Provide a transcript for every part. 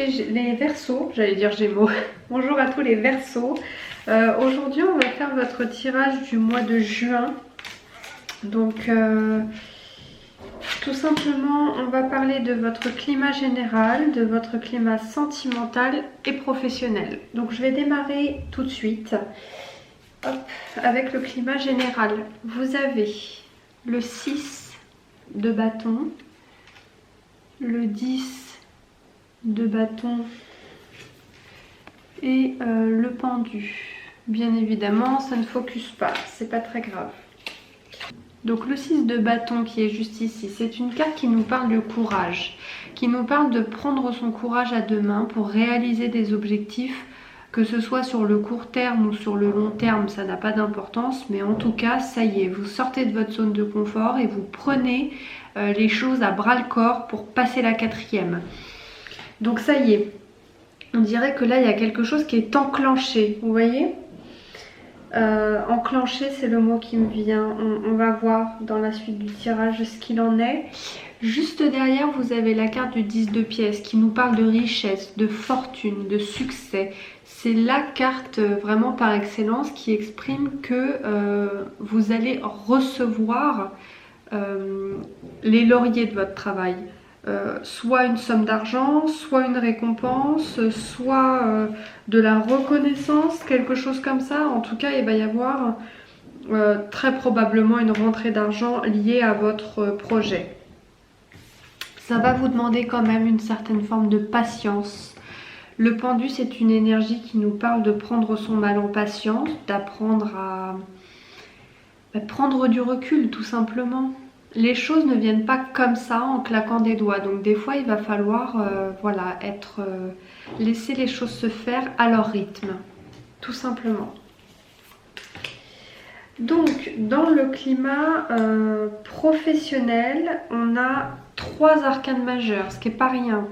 les Verseaux, j'allais dire Gémeaux. Bonjour à tous les Verseaux. Aujourd'hui on va faire votre tirage du mois de juin. Donc tout simplement on va parler de votre climat général, de votre climat sentimental et professionnel. Donc je vais démarrer tout de suite. Hop, avec le climat général. Vous avez le 6 de bâton, le 10 de bâton et le pendu. Bien évidemment, ça ne focus pas, c'est pas très grave. Donc le 6 de bâton qui est juste ici, c'est une carte qui nous parle de courage, qui nous parle de prendre son courage à deux mains pour réaliser des objectifs, que ce soit sur le court terme ou sur le long terme, ça n'a pas d'importance, mais en tout cas, ça y est, vous sortez de votre zone de confort et vous prenez les choses à bras le corps pour passer la quatrième. Donc ça y est, on dirait que là, il y a quelque chose qui est enclenché, vous voyez ? Enclenché, c'est le mot qui me vient. On va voir dans la suite du tirage ce qu'il en est. Juste derrière, vous avez la carte du 10 de pièces qui nous parle de richesse, de fortune, de succès. C'est la carte vraiment par excellence qui exprime que vous allez recevoir les lauriers de votre travail. Soit une somme d'argent, soit une récompense, soit de la reconnaissance, quelque chose comme ça. En tout cas, il va y avoir très probablement une rentrée d'argent liée à votre projet. Ça va vous demander quand même une certaine forme de patience. Le pendu, c'est une énergie qui nous parle de prendre son mal en patience, d'apprendre à prendre du recul tout simplement. Les choses ne viennent pas comme ça en claquant des doigts. Donc des fois, il va falloir voilà, laisser les choses se faire à leur rythme, tout simplement. Donc dans le climat professionnel, on a 3 arcanes majeures, ce qui n'est pas rien.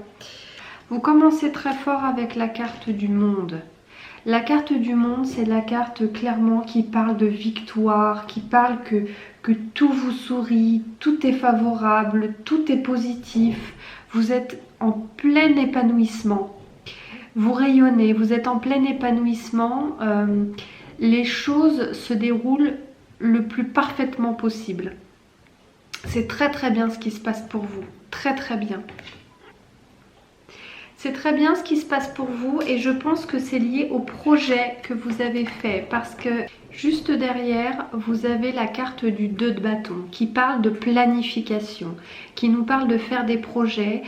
Vous commencez très fort avec la carte du monde. La carte du monde, c'est la carte clairement qui parle de victoire, qui parle que tout vous sourit, tout est favorable, tout est positif. Vous êtes en plein épanouissement. Vous rayonnez, vous êtes en plein épanouissement. Les choses se déroulent le plus parfaitement possible. C'est très très bien ce qui se passe pour vous. Très très bien. C'est très bien ce qui se passe pour vous et je pense que c'est lié au projet que vous avez fait parce que juste derrière, vous avez la carte du 2 de bâton qui parle de planification, qui nous parle de faire des projets.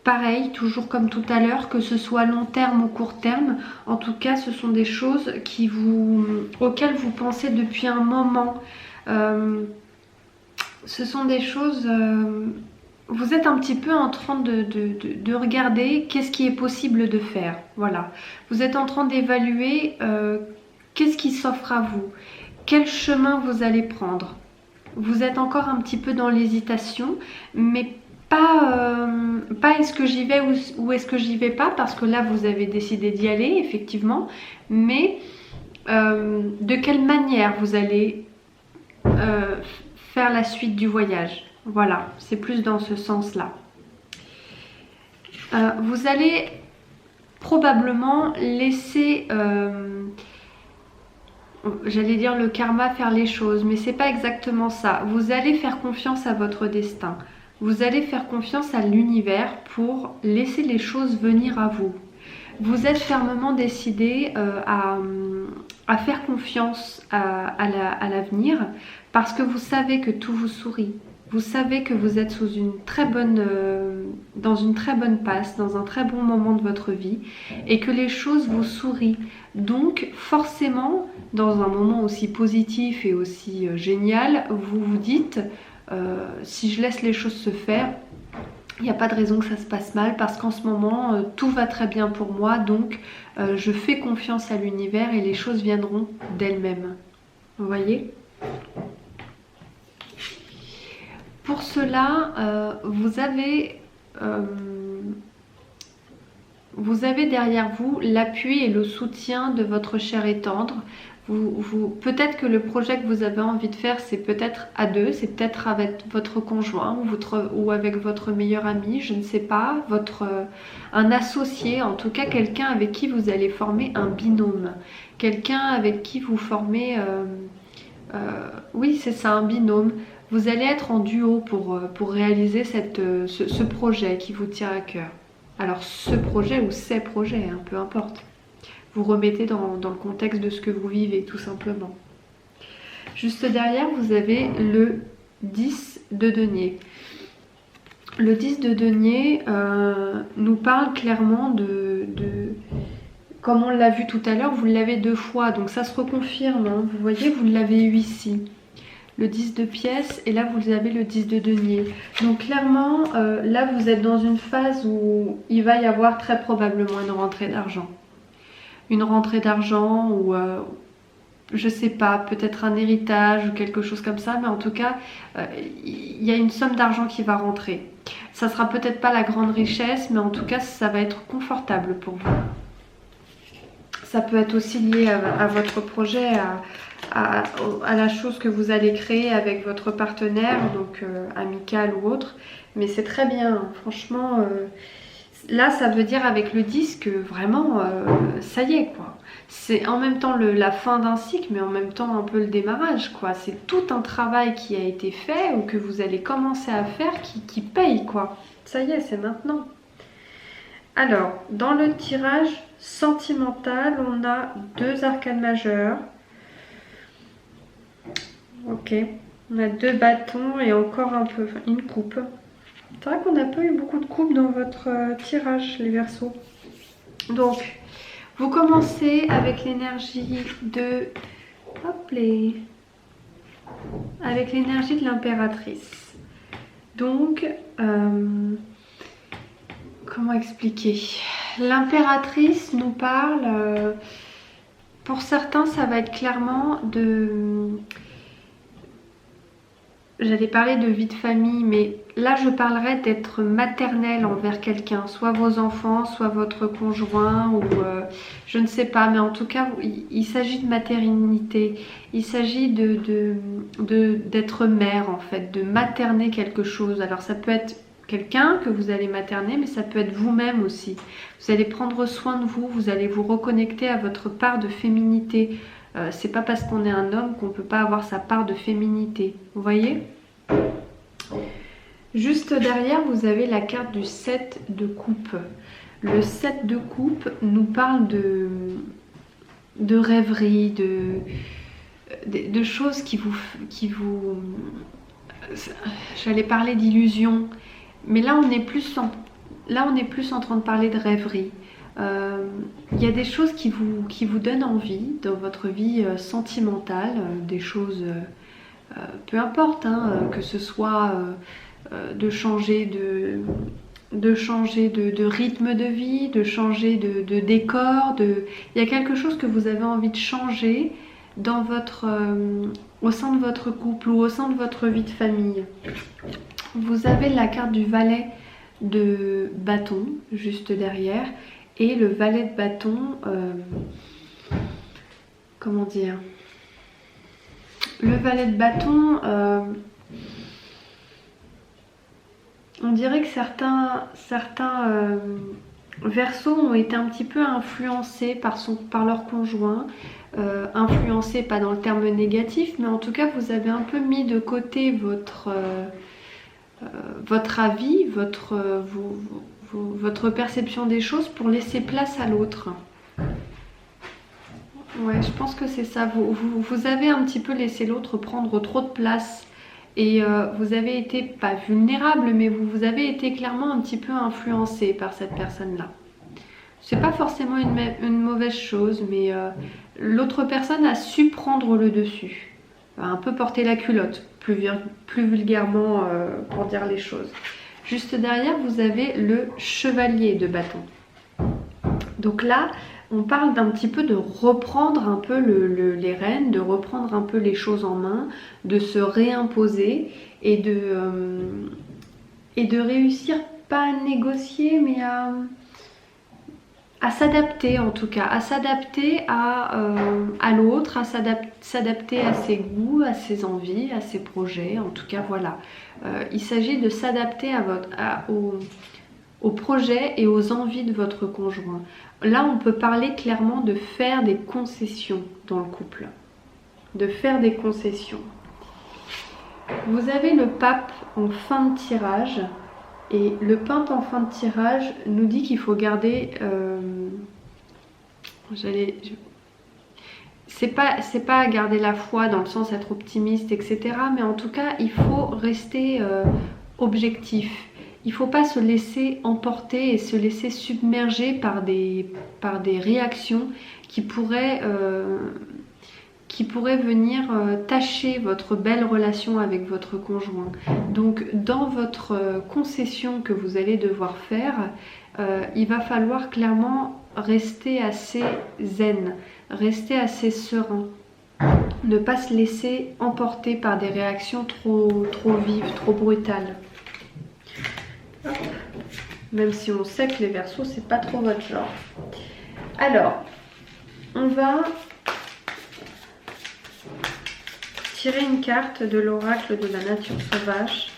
Pareil, toujours comme tout à l'heure, que ce soit long terme ou court terme, en tout cas ce sont des choses auxquelles vous pensez depuis un moment. Ce sont des choses... vous êtes un petit peu en train de regarder qu'est-ce qui est possible de faire. Voilà. Vous êtes en train d'évaluer qu'est-ce qui s'offre à vous, quel chemin vous allez prendre. Vous êtes encore un petit peu dans l'hésitation, mais pas est-ce que j'y vais ou est-ce que j'y vais pas, parce que là vous avez décidé d'y aller, effectivement, mais de quelle manière vous allez faire la suite du voyage. Voilà, c'est plus dans ce sens-là. Vous allez probablement laisser, j'allais dire le karma faire les choses, mais c'est pas exactement ça. Vous allez faire confiance à votre destin. Vous allez faire confiance à l'univers pour laisser les choses venir à vous. Vous êtes fermement décidé à faire confiance à l'avenir parce que vous savez que tout vous sourit. Vous savez que vous êtes dans une très bonne passe, dans un très bon moment de votre vie et que les choses vous sourient. Donc forcément, dans un moment aussi positif et aussi génial, vous vous dites si je laisse les choses se faire, il n'y a pas de raison que ça se passe mal parce qu'en ce moment, tout va très bien pour moi. Donc je fais confiance à l'univers et les choses viendront d'elles-mêmes. Vous voyez ? Pour cela, vous avez derrière vous l'appui et le soutien de votre cher et tendre. Peut-être que le projet que vous avez envie de faire, c'est peut-être à deux, c'est peut-être avec votre conjoint ou avec votre meilleur ami, je ne sais pas, un associé, en tout cas quelqu'un avec qui vous allez former un binôme, quelqu'un avec qui vous formez, oui c'est ça, un binôme. Vous allez être en duo pour réaliser ce projet qui vous tient à cœur. Alors ce projet ou ces projets, hein, peu importe. Vous remettez dans le contexte de ce que vous vivez, tout simplement. Juste derrière, vous avez le 10 de denier. Le 10 de denier nous parle clairement comme on l'a vu tout à l'heure, vous l'avez 2 fois, donc ça se reconfirme. Hein. Vous voyez, vous l'avez eu ici. Le 10 de pièces et là vous avez le 10 de denier. Donc clairement, là vous êtes dans une phase où il va y avoir très probablement une rentrée d'argent. Une rentrée d'argent ou je sais pas, peut-être un héritage ou quelque chose comme ça, mais en tout cas il y a une somme d'argent qui va rentrer. Ça sera peut-être pas la grande richesse, mais en tout cas ça va être confortable pour vous. Ça peut être aussi lié à votre projet, à la chose que vous allez créer avec votre partenaire, donc amical ou autre, mais c'est très bien, franchement. Là, ça veut dire avec le 10 que vraiment, ça y est, quoi. C'est en même temps la fin d'un cycle, mais en même temps un peu le démarrage, quoi. C'est tout un travail qui a été fait ou que vous allez commencer à faire qui paye, quoi. Ça y est, c'est maintenant. Alors, dans le tirage sentimental, on a 2 arcanes majeures. Ok. On a 2 bâtons et encore un peu, enfin, une coupe. C'est vrai qu'on n'a pas eu beaucoup de coupes dans votre tirage, les Verseaux. Donc, vous commencez avec l'énergie de... Hop les... Avec l'énergie de l'impératrice. Donc, comment expliquer? L'impératrice nous parle... pour certains, ça va être clairement de... J'allais parler de vie de famille, mais là je parlerais d'être maternelle envers quelqu'un, soit vos enfants, soit votre conjoint, ou je ne sais pas, mais en tout cas il s'agit de maternité, il s'agit d'être mère en fait, de materner quelque chose. Alors ça peut être quelqu'un que vous allez materner, mais ça peut être vous-même aussi. Vous allez prendre soin de vous, vous allez vous reconnecter à votre part de féminité. C'est pas parce qu'on est un homme qu'on peut pas avoir sa part de féminité. Vous voyez? Juste derrière, vous avez la carte du 7 de coupe. Le 7 de coupe nous parle de rêverie, de choses qui vous... J'allais parler d'illusion, mais là on est plus en train de parler de rêverie. Il y a des choses qui vous donnent envie dans votre vie sentimentale, des choses, peu importe, hein, que ce soit de changer de rythme de vie, de changer de décor, il y a quelque chose que vous avez envie de changer dans au sein de votre couple ou au sein de votre vie de famille. Vous avez la carte du valet de bâton juste derrière. Et le valet de bâton, comment dire? Le valet de bâton, on dirait que certains Verseaux ont été un petit peu influencés par leur conjoint. Influencés, pas dans le terme négatif, mais en tout cas vous avez un peu mis de côté votre avis, votre perception des choses pour laisser place à l'autre. Ouais, je pense que c'est ça. Vous avez un petit peu laissé l'autre prendre trop de place et vous avez été, pas vulnérable, mais vous avez été clairement un petit peu influencé par cette personne-là. C'est pas forcément une mauvaise chose, mais l'autre personne a su prendre le dessus. Un peu porter la culotte, plus vulgairement pour dire les choses. Juste derrière, vous avez le chevalier de bâton. Donc là, on parle d'un petit peu de reprendre un peu les rênes, de reprendre un peu les choses en main, de se réimposer et de réussir, pas à négocier, mais s'adapter en tout cas, à s'adapter à l'autre, à s'adapter à ses goûts, à ses envies, à ses projets. En tout cas, voilà. Il s'agit de s'adapter aux projets et aux envies de votre conjoint. Là, on peut parler clairement de faire des concessions dans le couple. De faire des concessions. Vous avez le pape en fin de tirage. Et le pape en fin de tirage nous dit qu'il faut garder... c'est pas garder la foi dans le sens être optimiste, etc. Mais en tout cas, il faut rester objectif. Il ne faut pas se laisser emporter et se laisser submerger par des réactions qui pourraient venir tâcher votre belle relation avec votre conjoint. Donc dans votre concession que vous allez devoir faire, il va falloir clairement rester assez zen, rester assez serein. Ne pas se laisser emporter par des réactions trop vives, trop brutales. Même si on sait que les Verseaux, c'est pas trop votre genre. Alors, on va tirer une carte de l'oracle de la nature sauvage.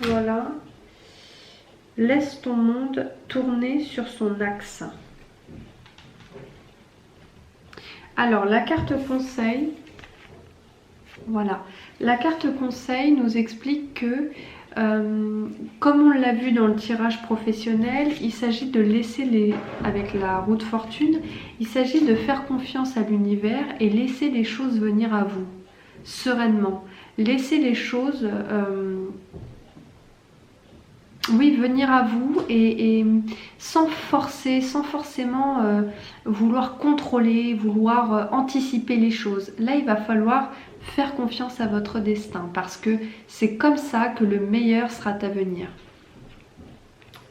Voilà. Laisse ton monde tourner sur son axe. Alors, la carte conseil. Voilà. La carte conseil nous explique que, comme on l'a vu dans le tirage professionnel, il s'agit de laisser avec la roue de fortune, il s'agit de faire confiance à l'univers et laisser les choses venir à vous, sereinement. Laisser les choses, venir à vous et sans forcer, sans forcément vouloir contrôler, vouloir anticiper les choses. Là, il va falloir faire confiance à votre destin parce que c'est comme ça que le meilleur sera à venir.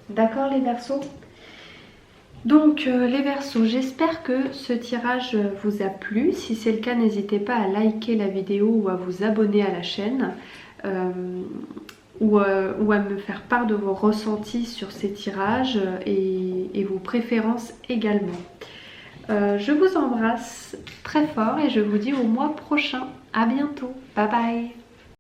D'accord les Verseaux? Donc les Verseaux, j'espère que ce tirage vous a plu. Si c'est le cas, n'hésitez pas à liker la vidéo ou à vous abonner à la chaîne ou à me faire part de vos ressentis sur ces tirages et vos préférences également. Je vous embrasse très fort et je vous dis au mois prochain. À bientôt. Bye bye.